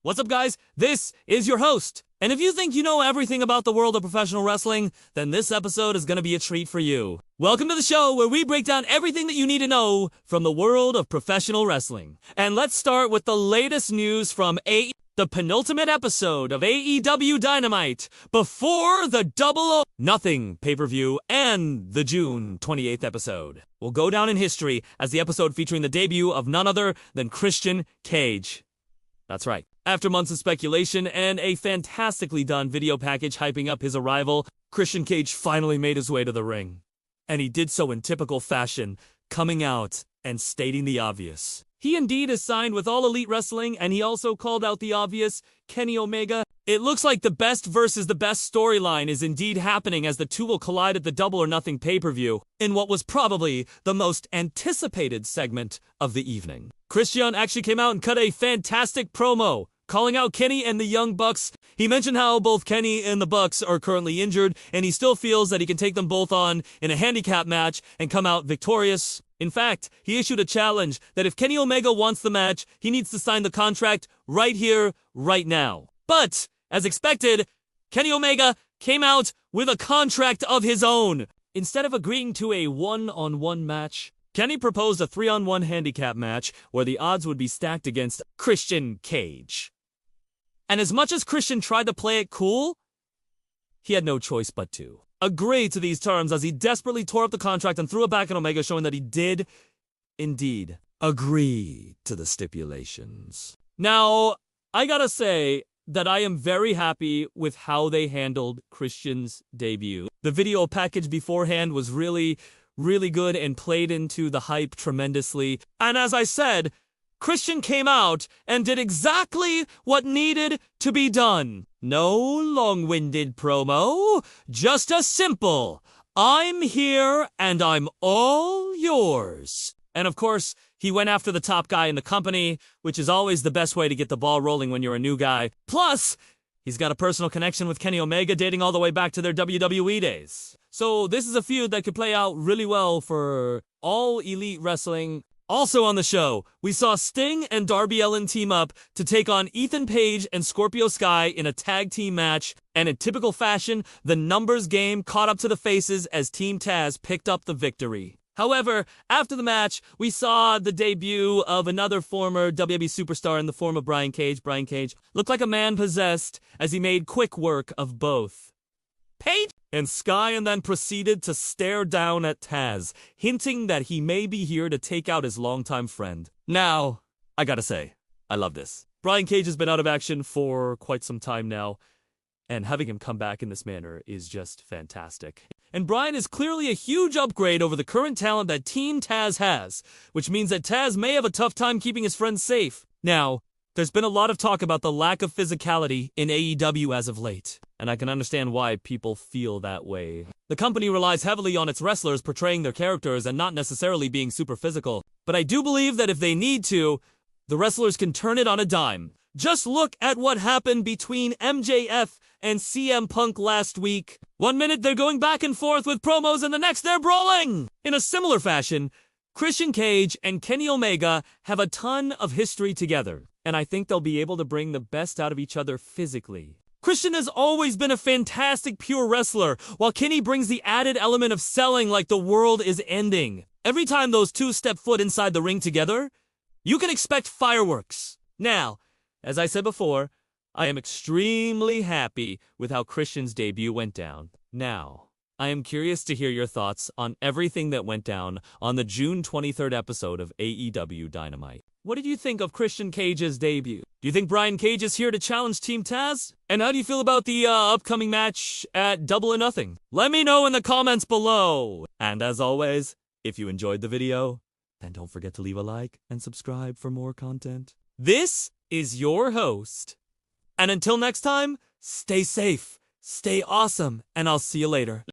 What's up, guys? This is your host. And if you think you know everything about the world of professional wrestling, then this episode is going to be a treat for you. Welcome to the show where we break down everything that you need to know from the world of professional wrestling. And let's start with the latest news from the penultimate episode of AEW Dynamite before the Double or Nothing pay-per-view and the June 28th episode will go down in history as the episode featuring the debut of none other than Christian Cage. That's right. After months of speculation and a fantastically done video package hyping up his arrival, Christian Cage finally made his way to the ring. And he did so in typical fashion, coming out and stating the obvious. He indeed is signed with All Elite Wrestling, and he also called out the obvious, Kenny Omega. It looks like the best versus the best storyline is indeed happening as the two will collide at the Double or Nothing pay-per-view in what was probably the most anticipated segment of the evening. Christian actually came out and cut a fantastic promo, calling out Kenny and the Young Bucks. He mentioned how both Kenny and the Bucks are currently injured, and he still feels that he can take them both on in a handicap match and come out victorious. In fact, he issued a challenge that if Kenny Omega wants the match, he needs to sign the contract right here, right now. But, as expected, Kenny Omega came out with a contract of his own. Instead of agreeing to a one-on-one match, Kenny proposed a 3-on-1 handicap match where the odds would be stacked against Christian Cage. And as much as Christian tried to play it cool, he had no choice but to agree to these terms as he desperately tore up the contract and threw it back at Omega, showing that he did, indeed, agree to the stipulations. Now, I gotta say that I am very happy with how they handled Christian's debut. The video package beforehand was really good and played into the hype tremendously. And as I said, Christian came out and did exactly what needed to be done. No long-winded promo, just a simple, I'm here and I'm all yours. And of course, he went after the top guy in the company, which is always the best way to get the ball rolling when you're a new guy. Plus, he's got a personal connection with Kenny Omega dating all the way back to their WWE days. So this is a feud that could play out really well for All Elite Wrestling. Also on the show, we saw Sting and Darby Allin team up to take on Ethan Page and Scorpio Sky in a tag team match, and in typical fashion, the numbers game caught up to the faces as Team Taz picked up the victory. However, after the match, we saw the debut of another former WWE superstar in the form of Brian Cage. Brian Cage looked like a man possessed as he made quick work of both Page and Sky, and then proceeded to stare down at Taz, hinting that he may be here to take out his longtime friend. Now, I gotta say, I love this. Brian Cage has been out of action for quite some time now, and having him come back in this manner is just fantastic. And Brian is clearly a huge upgrade over the current talent that Team Taz has, which means that Taz may have a tough time keeping his friends safe. Now, there's been a lot of talk about the lack of physicality in AEW as of late, and I can understand why people feel that way. The company relies heavily on its wrestlers portraying their characters and not necessarily being super physical, but I do believe that if they need to, the wrestlers can turn it on a dime. Just look at what happened between MJF and CM Punk last week. 1 minute they're going back and forth with promos and the next they're brawling! In a similar fashion, Christian Cage and Kenny Omega have a ton of history together, and I think they'll be able to bring the best out of each other physically. Christian has always been a fantastic pure wrestler, while Kenny brings the added element of selling like the world is ending. Every time those two step foot inside the ring together, you can expect fireworks. Now, as I said before, I am extremely happy with how Christian's debut went down. Now, I am curious to hear your thoughts on everything that went down on the June 23rd episode of AEW Dynamite. What did you think of Christian Cage's debut? Do you think Brian Cage is here to challenge Team Taz? And how do you feel about the upcoming match at Double or Nothing? Let me know in the comments below. And as always, if you enjoyed the video, then don't forget to leave a like and subscribe for more content. This is your host. And until next time, stay safe, stay awesome, and I'll see you later.